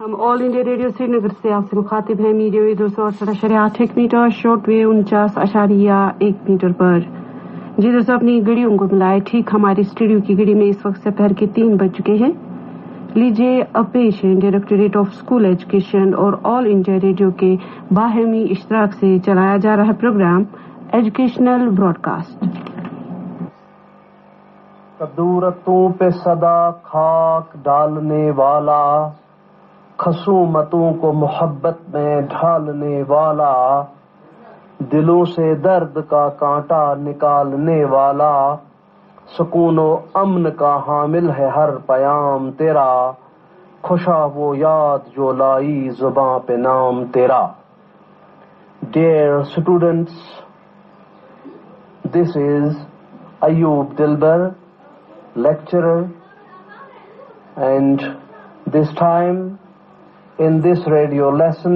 हम all India radio Srinagar से आपसे मुखातिब हैं। Media wave 268 metre, short wave 49.1 metre पर। जी दोस्तों, अपनी घड़ियों को मिलाए ठीक हमारी स्टूडियो की घड़ी में इस वक्त दोपहर के 3 बज चुके हैं। लीजिए अब पेश है डायरेक्टरेट ऑफ स्कूल एजुकेशन और ऑल इंडिया रेडियो के बाहमी इश्तराक से चलाया जा रहा प्रोग्राम एजुकेशनल ब्रॉडकास्ट। कदूरतों पे सदा खाक डालने वाला, खसूमतों को मोहब्बत में ढालने वाला, दिलों से दर्द का कांटा निकालने वाला, सुकून व अमन का हामिल है हर पयाम तेरा, खुशा वो याद जो लाई जुबां पे नाम तेरा। Dear students, this is Ayub Dilber, lecturer, and this time in this radio lesson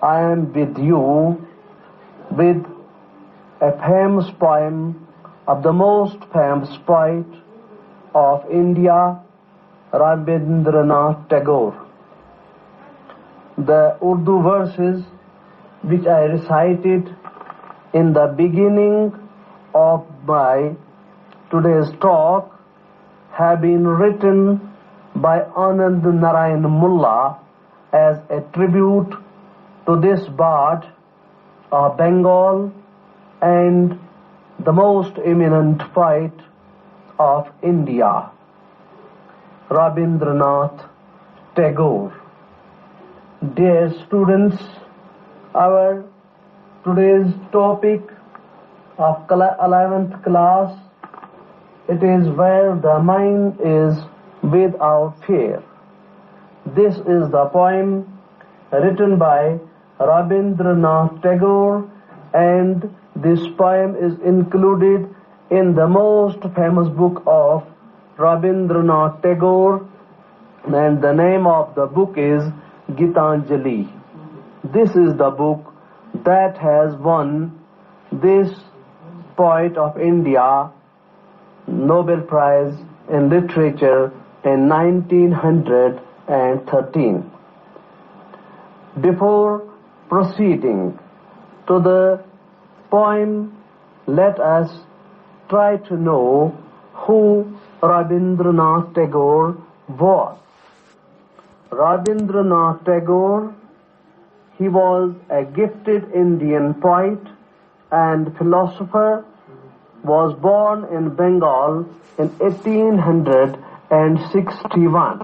I am with you with a famous poem of the most famous poet of India, Rabindranath Tagore. The Urdu verses which I recited in the beginning of my today's talk have been written by Anand Narayan Mullah as a tribute to this bard of Bengal and the most eminent poet of India, Rabindranath Tagore. Dear students, our today's topic of 11th class, it is where the mind is without fear. This is the poem written by Rabindranath Tagore, and this poem is included in the most famous book of Rabindranath Tagore, and the name of the book is Gitanjali. This is the book that has won this poet of India Nobel Prize in Literature in 1913. Before proceeding to the poem, let us try to know who Rabindranath Tagore was. Rabindranath Tagore, he was a gifted Indian poet and philosopher, was born in Bengal in 1861.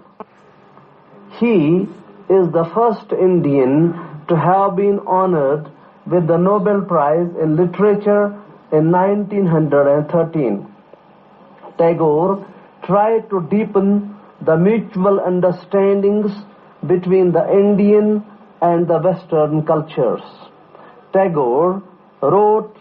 He is the first Indian to have been honored with the Nobel Prize in Literature in 1913. Tagore tried to deepen the mutual understandings between the Indian and the Western cultures. Tagore wrote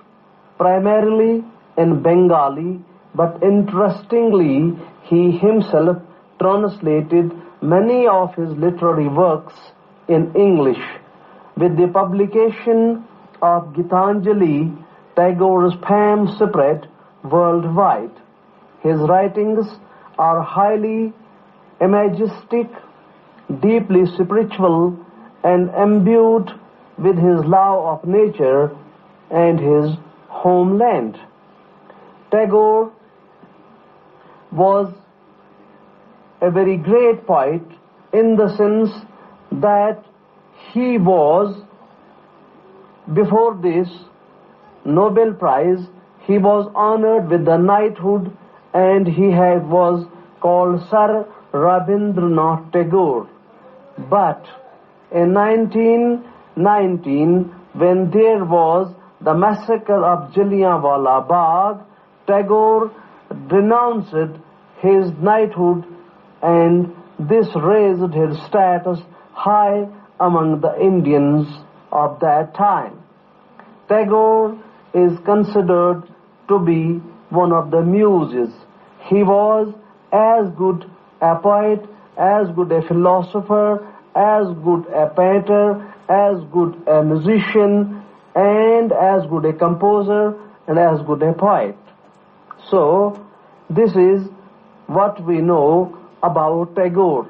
primarily in Bengali, but interestingly, he himself translated many of his literary works in English. With the publication of Gitanjali, Tagore's fame spread worldwide. His writings are highly imagistic, deeply spiritual, and imbued with his love of nature and his homeland. Tagore was a very great poet in the sense that he was, before this Nobel Prize, he was honored with the knighthood, and he was called Sir Rabindranath Tagore. But in 1919, when there was the massacre of Jallianwala Bagh, Tagore renounced his knighthood, and this raised his status high among the Indians of that time. Tagore is considered to be one of the muses. He was as good a poet, as good a philosopher, as good a painter, as good a musician, and as good a composer, and as good a poet. So, this is what we know about Tagore.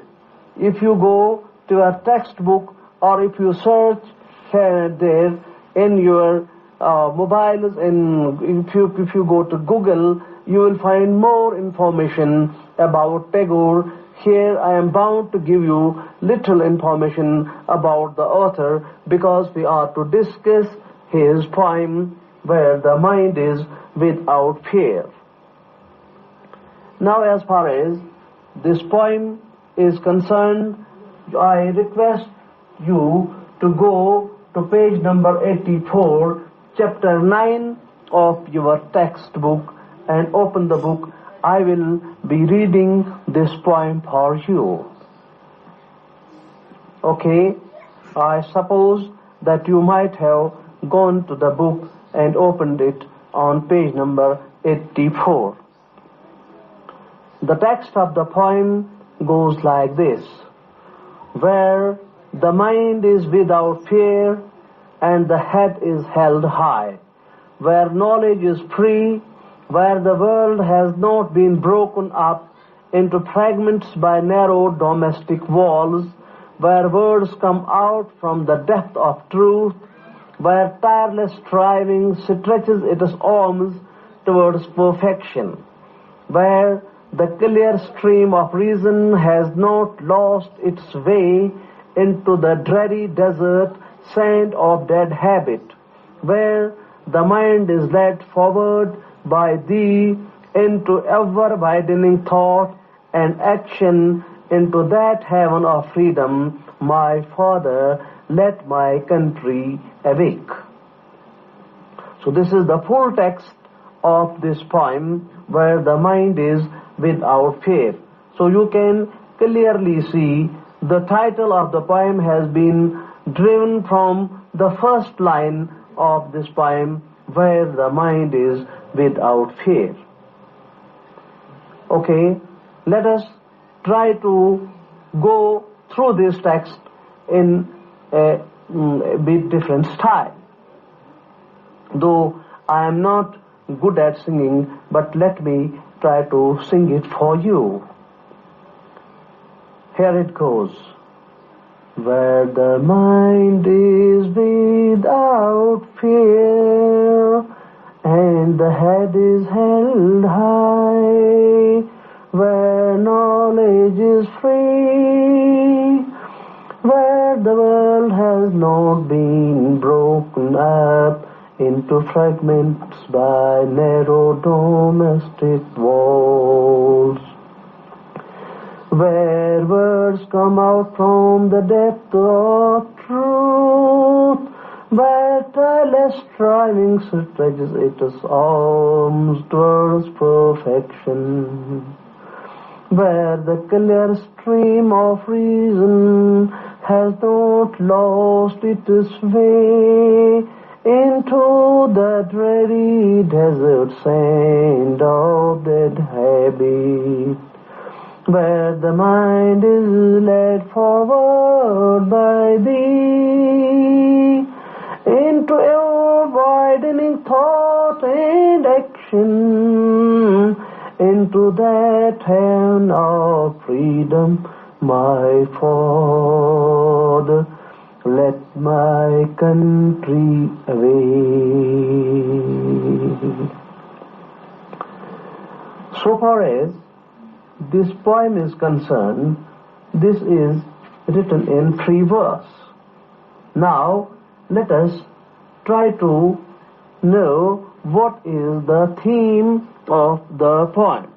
If you go to your textbook, or if you search here and there in your mobiles, and if you go to Google, you will find more information about Tagore. Here I am bound to give you little information about the author, because we are to discuss his poem, Where the Mind is Without Fear. Now, as far as this poem is concerned, I request you to go to page number 84, chapter 9 of your textbook, and open the book. I will be reading this poem for you. Okay, I suppose that you might have gone to the book and opened it on page number 84. The text of the poem goes like this: Where the mind is without fear and the head is held high, where knowledge is free, where the world has not been broken up into fragments by narrow domestic walls, where words come out from the depth of truth, where tireless striving stretches its arms towards perfection, where the clear stream of reason has not lost its way into the dreary desert sand of dead habit, where the mind is led forward by thee into ever-widening thought and action, into that heaven of freedom. My Father, let my country awake. So this is the full text of this poem, Where the Mind is Without Fear. So you can clearly see the title of the poem has been driven from the first line of this poem, Where the Mind is Without Fear. Okay, let us try to go through this text in a bit different style. Though I am not good at singing, but let me try to sing it for you. Here it goes. Where the mind is without fear and the head is held high, where knowledge is free, where the world has not been broken up into fragments by narrow domestic walls, where words come out from the depth of truth, where tireless striving stretches its arms towards perfection, where the clear stream of reason has not lost its way into the dreary desert sand of dead habit, where the mind is led forward by thee into a widening thought and action, into that heaven of freedom. My Father, let my country awake. So far as this poem is concerned, this is written in 3 verses. Now, let us try to know what is the theme of the poem.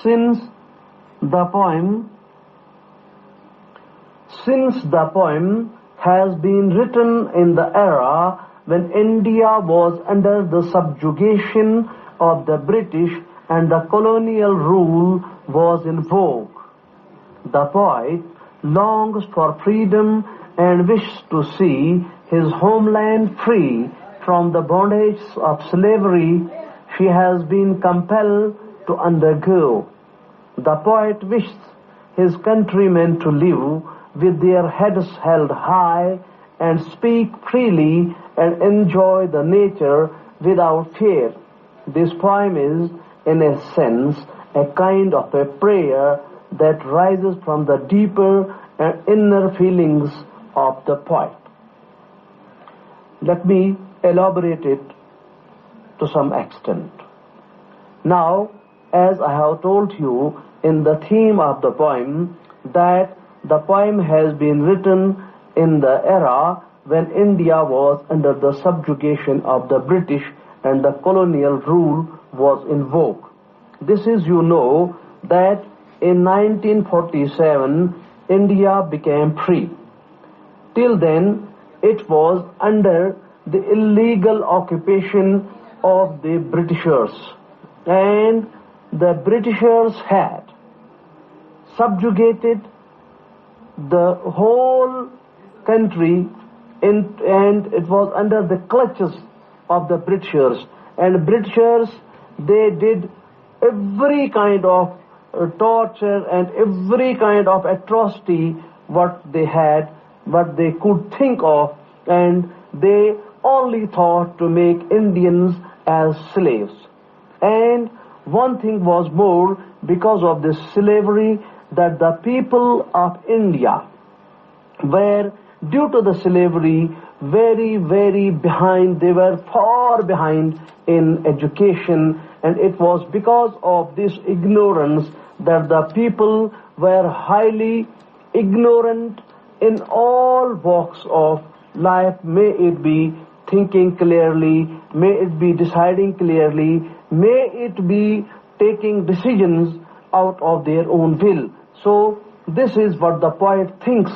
Since the poem has been written in the era when India was under the subjugation of the British and the colonial rule was in vogue, the poet longs for freedom and wishes to see his homeland free from the bondage of slavery she has been compelled to undergo. The poet wishes his countrymen to live with their heads held high and speak freely and enjoy the nature without fear. This poem is, in a sense, a kind of a prayer that rises from the deeper and inner feelings of the poet. Let me elaborate it to some extent. Now, as I have told you in the theme of the poem, that the poem has been written in the era when India was under the subjugation of the British and the colonial rule was in vogue. This is, you know, that in 1947 India became free. Till then it was under the illegal occupation of the Britishers, and the Britishers had subjugated the whole country and it was under the clutches of the Britishers. And Britishers, they did every kind of torture and every kind of atrocity what they had, what they could think of, and they only thought to make Indians as slaves. And one thing was more, because of this slavery, that the people of India were, due to the slavery, very, very behind. They were far behind in education, and it was because of this ignorance that the people were highly ignorant in all walks of life. May it be thinking clearly, may it be deciding clearly, may it be taking decisions out of their own will. So this is what the poet thinks.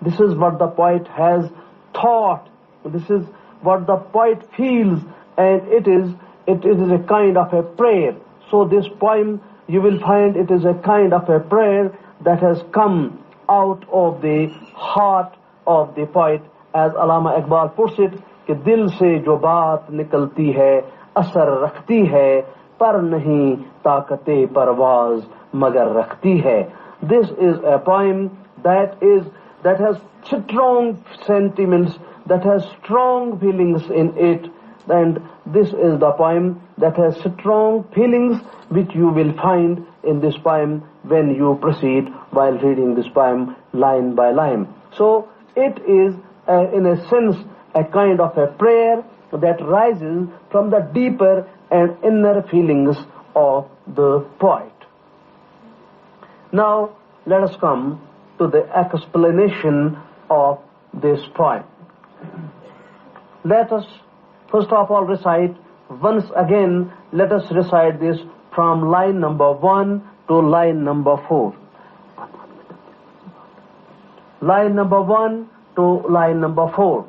This is what the poet has thought. This is what the poet feels, and it is a kind of a prayer. So this poem, you will find it is a kind of a prayer that has come out of the heart of the poet, as Allama Iqbal puts it, कि दिल से जो बात निकलती है असर रखती है पर नहीं ताकते परवाज मगर रखती है. This is a poem that has strong sentiments, that has strong feelings in it, and this is the poem that has strong feelings which you will find in this poem when you proceed while reading this poem line by line. So it is in a sense a kind of a prayer that rises from the deeper and inner feelings of the poet. Now let us come to the explanation of this poem. Let us first of all recite, once again, let us recite this from line number 1 to line number 4. Line number 1 to line number 4.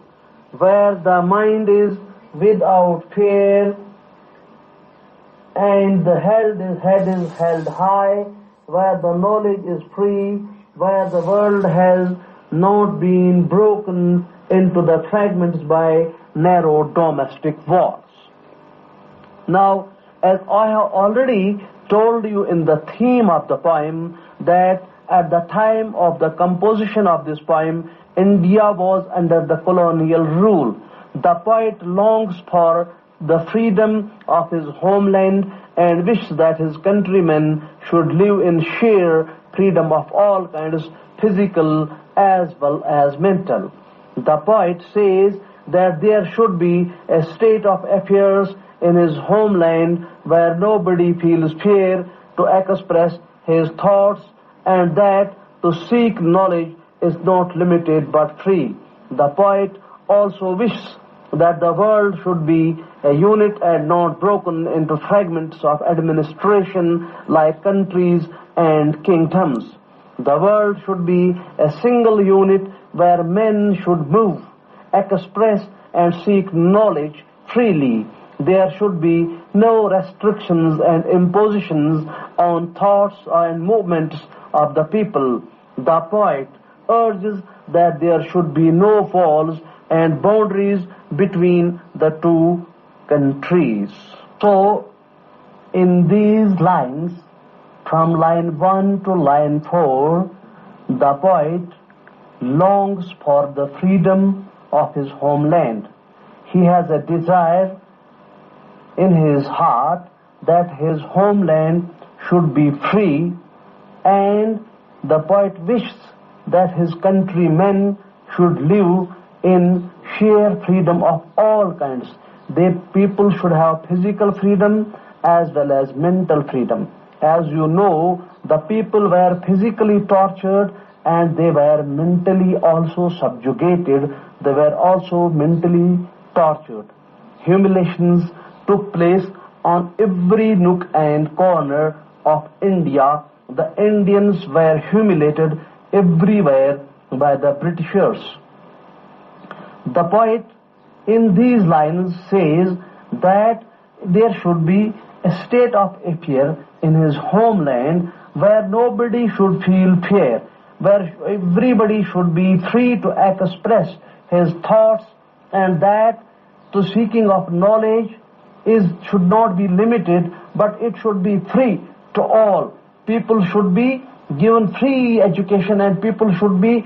Where the mind is without fear and the head is held high, where the knowledge is free, where the world has not been broken into the fragments by narrow domestic walls. Now, as I have already told you in the theme of the poem, that at the time of the composition of this poem, India was under the colonial rule. The poet longs for the freedom of his homeland and wishes that his countrymen should live in sheer freedom of all kinds, physical as well as mental. The poet says that there should be a state of affairs in his homeland where nobody feels fear to express his thoughts, and that to seek knowledge is not limited but free. The poet also wishes that the world should be a unit and not broken into fragments of administration like countries and kingdoms. The world should be a single unit where men should move, express and seek knowledge freely. There should be no restrictions and impositions on thoughts and movements of the people. The poet urges that there should be no walls and boundaries between the two countries. So, in these lines, from line 1 to line 4, the poet longs for the freedom of his homeland. He has a desire in his heart that his homeland should be free, and the poet wishes that his countrymen should live in sheer freedom of all kinds. People should have physical freedom as well as mental freedom. As you know, the people were physically tortured and they were mentally also subjugated. They were also mentally tortured. Humiliations took place on every nook and corner of India. The Indians were humiliated everywhere by the Britishers. The poet in these lines says that there should be a state of affair in his homeland where nobody should feel fear, where everybody should be free to express his thoughts, and that the seeking of knowledge should not be limited, but it should be free to all. People should be given free education and people should be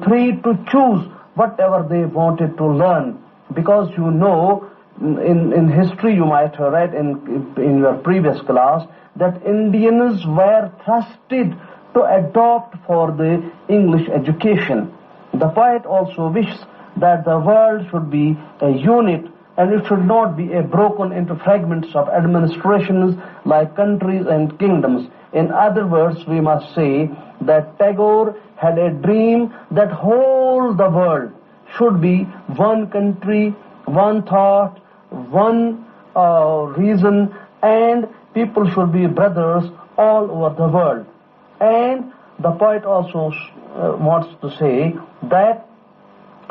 free to choose whatever they wanted to learn. Because you know, in history you might have read in your previous class that Indians were trusted to adopt for the English education. The poet also wishes that the world should be a unit and it should not be broken into fragments of administrations like countries and kingdoms. In other words, we must say that Tagore had a dream that whole the world should be one country, one thought, one reason, and people should be brothers all over the world. And the poet also wants to say that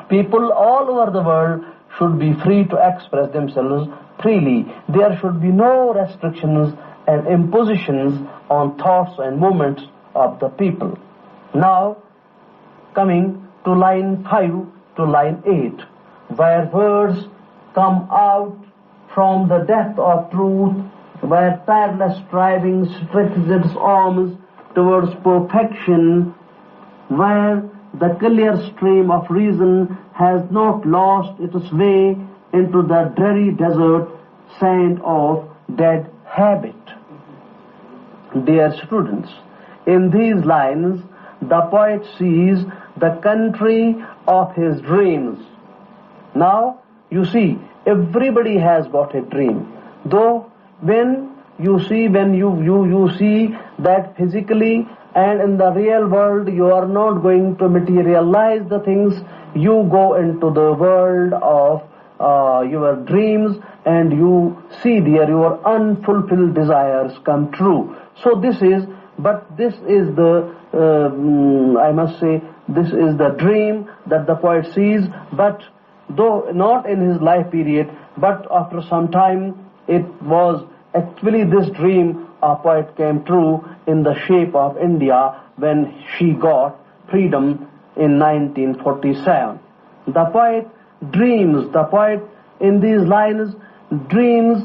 people all over the world should be free to express themselves freely. There should be no restrictions and impositions on thoughts and movements of the people. Now, coming to line 5 to line 8, where words come out from the depth of truth, where tireless striving stretches its arms towards perfection, where the clear stream of reason has not lost its way into the dreary desert sand of dead habit. Dear students, in these lines, the poet sees the country of his dreams. Now, you see, everybody has got a dream. Though, when you see that physically and in the real world you are not going to materialize the things, you go into the world of your dreams and you see there your unfulfilled desires come true. So this is the, I must say, this is the dream that the poet sees, but though not in his life period, but after some time, it was actually this dream of poet came true in the shape of India when she got freedom in 1947. The poet dreams, the poet in these lines dreams,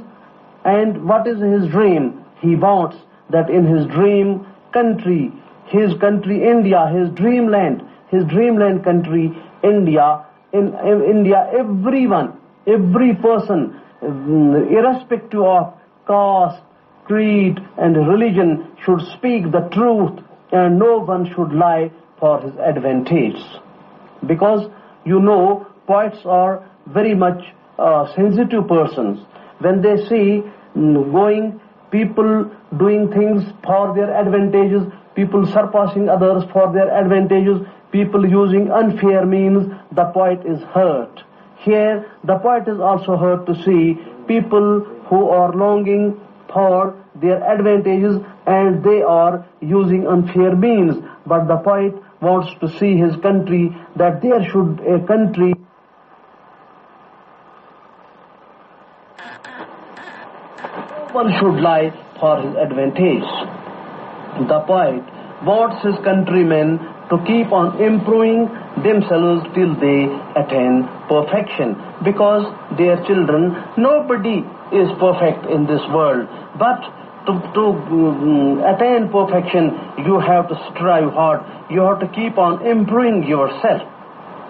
and what is his dream? He wants that in his dream country, his country India, his dreamland country India, in India everyone, every person, irrespective of caste, creed and religion should speak the truth and no one should lie for his advantage. Because you know, poets are very much sensitive persons. When they see people doing things for their advantages, people surpassing others for their advantages, people using unfair means, the poet is hurt. Here, the poet is also hurt to see people who are longing for their advantages and they are using unfair means. But the poet wants to see his country, that there should a country one should lie for his advantage. The poet wants his countrymen to keep on improving themselves till they attain perfection. Because, dear children, nobody is perfect in this world. But to attain perfection, you have to strive hard. You have to keep on improving yourself.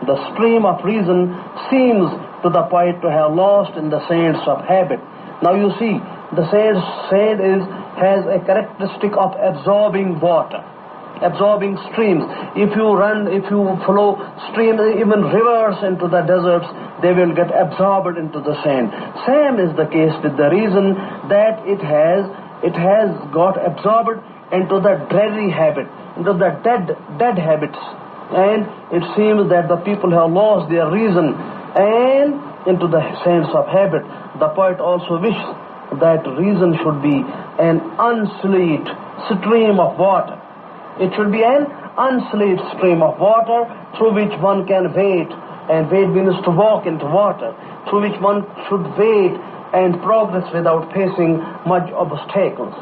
The stream of reason seems to the poet to have lost in the sands of habit. Now you see, the sand has a characteristic of absorbing water. absorbing streams. If you flow streams, even rivers into the deserts, they will get absorbed into the sand. Same is the case with the reason, that it has got absorbed into the dreary habit, into the dead habits. And it seems that the people have lost their reason and into the sense of habit. The poet also wishes that reason should be an unsullied stream of water. It should be an unsullied stream of water through which one can wade, and wade means to walk into water, through which one should wade and progress without facing much obstacles.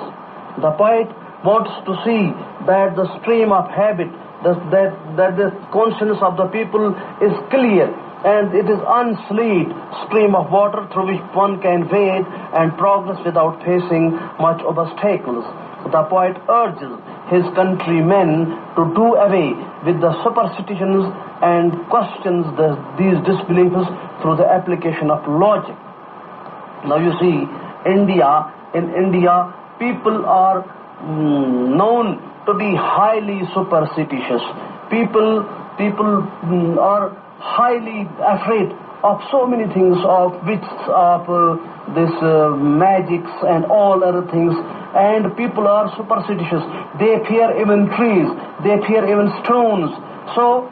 The poet wants to see that the stream of habit, that the conscience of the people is clear, and it is unsullied stream of water through which one can wade and progress without facing much obstacles. The poet urges his countrymen to do away with the superstitions and questions these disbeliefs through the application of logic. Now you see, in India, people are known to be highly superstitious. People are highly afraid of so many things, of witches, of this magics and all other things. And people are superstitious. They fear even trees. They fear even stones. So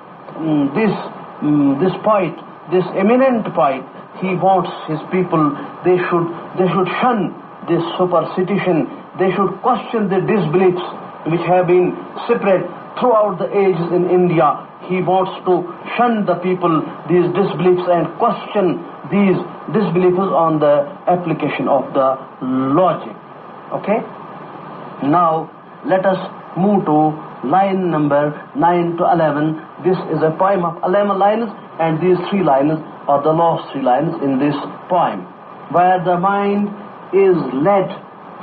this poet, this eminent poet, he wants his people, they should shun this superstition. They should question the disbeliefs which have been spread throughout the ages in India. He wants to shun the people, these disbeliefs, and question these disbeliefs on the application of the logic. Okay? Now, let us move to line number 9 to 11. This is a poem of 11 lines, and these 3 lines are the last 3 lines in this poem. Where the mind is led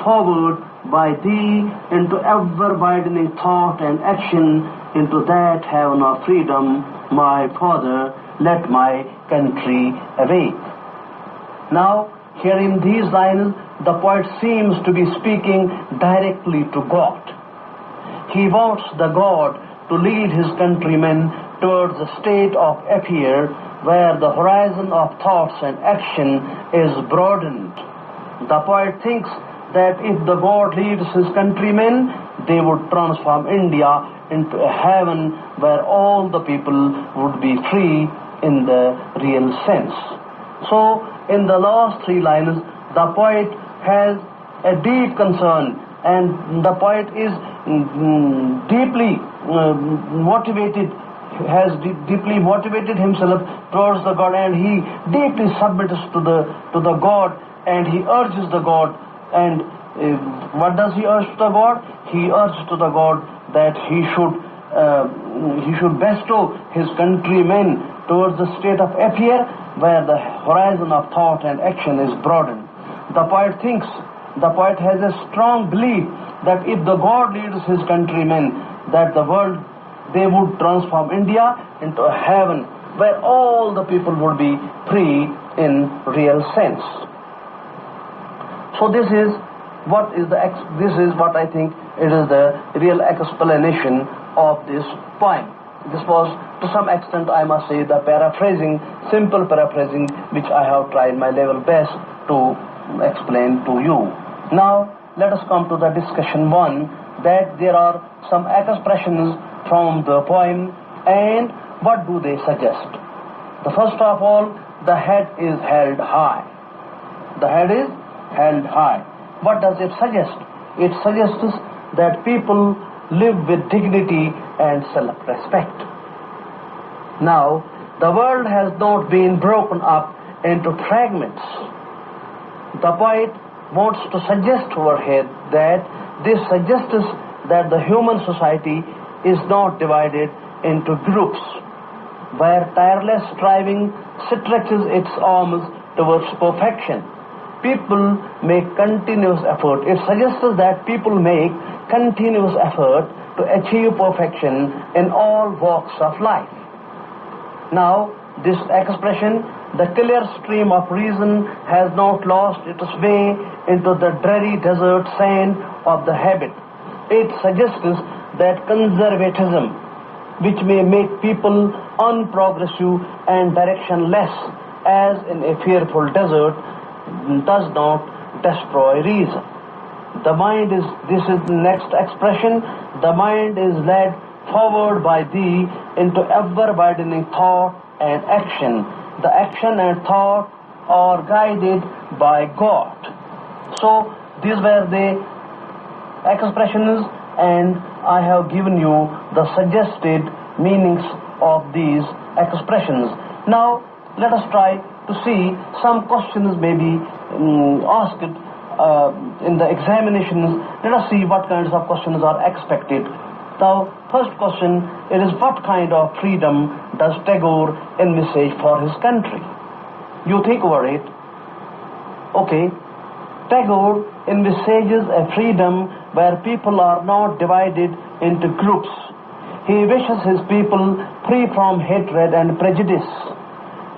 forward by thee into ever-widening thought and action, into that heaven of freedom, my Father, let my country awake. Now, here in these lines, the poet seems to be speaking directly to God. He wants the God to lead his countrymen towards a state of affair where the horizon of thoughts and action is broadened. The poet thinks that if the God leads his countrymen, they would transform India into a heaven where all the people would be free in the real sense. So, in the last 3 lines, the poet has a deep concern, and the poet is deeply motivated, has deeply motivated himself towards the God, and he deeply submits to the God, and he urges the God. And what does he urge to the God? He urges to the God that he should bestow his countrymen towards the state of affair where the horizon of thought and action is broadened. The poet has a strong belief that if the God leads his countrymen, that the world, they would transform India into a heaven where all the people would be free in real sense. So this is what I think it is the real explanation of this poem. This was, to some extent, I must say, the simple paraphrasing, which I have tried my level best to explain to you. Now, let us come to the discussion 1, that there are some expressions from the poem, and what do they suggest? The first of all, the head is held high. The head is held high. What does it suggest? It suggests that people live with dignity and self-respect. Now, the world has not been broken up into fragments. The poet wants to suggest over here that this suggests that the human society is not divided into groups, where tireless striving stretches its arms towards perfection. People make continuous effort. It suggests that people make continuous effort to achieve perfection in all walks of life. Now, this expression, the clear stream of reason, has not lost its way into the dreary desert sand of the habit. It suggests that conservatism, which may make people unprogressive and directionless, as in a fearful desert, does not destroy reason. This is the next expression, the mind is led forward by thee into ever-widening thought and action. The action and thought are guided by God. So these were the expressions, and I have given you the suggested meanings of these expressions. Now let us try to see some questions may be asked in the examinations. Let us see what kinds of questions are expected. Now, first question, it is what kind of freedom does Tagore envisage for his country? You think over it. Okay. Tagore envisages a freedom where people are not divided into groups. He wishes his people free from hatred and prejudice.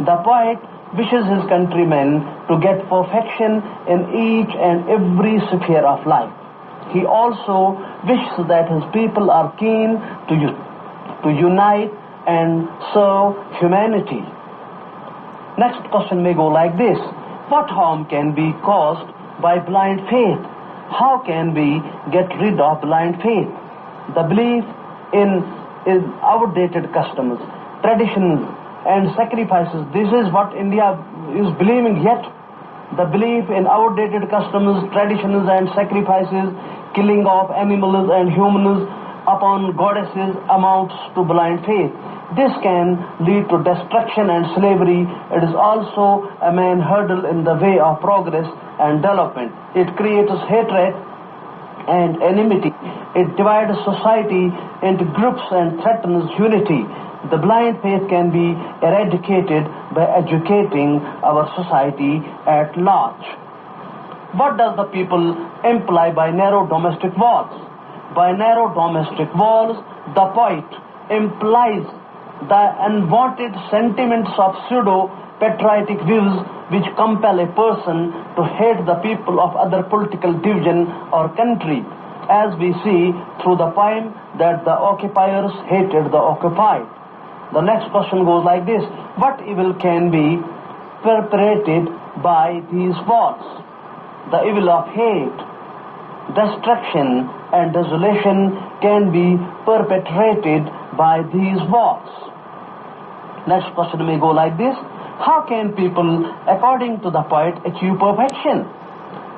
The poet wishes his countrymen to get perfection in each and every sphere of life. He also wishes that his people are keen to unite and serve humanity. Next question may go like this. What harm can be caused by blind faith? How can we get rid of blind faith? The belief in outdated customs, traditions, and sacrifices. This is what India is believing yet. The belief in outdated customs, traditions, and sacrifices, killing of animals and humans upon goddesses amounts to blind faith. This can lead to destruction and slavery. It is also a main hurdle in the way of progress and development. It creates hatred and enmity. It divides society into groups and threatens unity. The blind faith can be eradicated by educating our society at large. What does the people imply by narrow domestic walls? By narrow domestic walls, the poet implies the unwanted sentiments of pseudo-patriotic views which compel a person to hate the people of other political division or country, as we see through the poem that the occupiers hated the occupied. The next question goes like this. What evil can be perpetrated by these walls? The evil of hate, destruction, and desolation can be perpetrated by these walls. Next question may go like this. How can people, according to the poet, achieve perfection?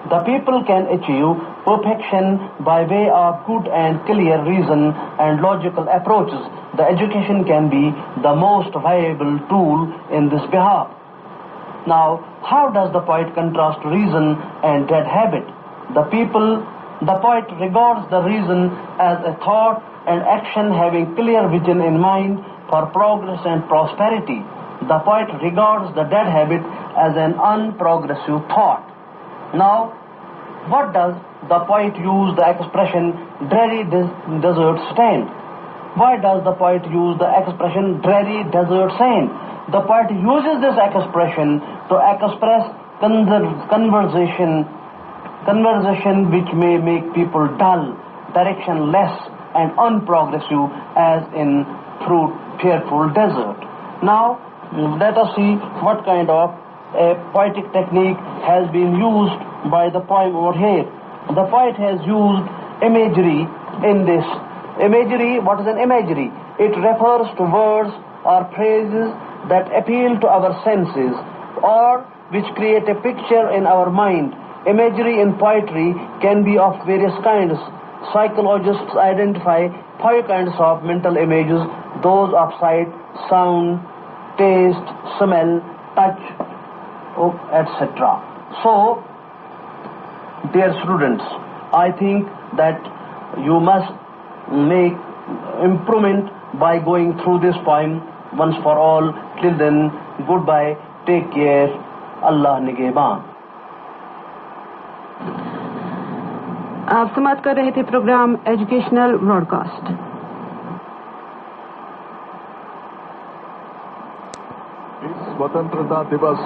The people can achieve perfection by way of good and clear reason and logical approaches. The education can be the most viable tool in this behalf. Now, how does the poet contrast reason and dead habit? The poet regards the reason as a thought and action having clear vision in mind for progress and prosperity. The poet regards the dead habit as an unprogressive thought. Now, what does the poet use the expression dreary desert stand? Why does the poet use the expression dreary desert sand? The poet uses this expression to express conversation which may make people dull, directionless, and unprogressive, as in through fearful desert. Now, let us see what kind of a poetic technique has been used by the poem over here. The poet has used imagery in this. Imagery, what is an imagery? It refers to words or phrases that appeal to our senses or which create a picture in our mind. Imagery in poetry can be of various kinds. Psychologists identify 5 kinds of mental images, those of sight, sound, taste, smell, touch, etc. So, dear students, I think that you must make improvement by going through this poem once for all. Till then, goodbye, take care, Allah निगहबान। आप समाप्त कर रहे थे programme educational broadcast. स्वतंत्रता दिवस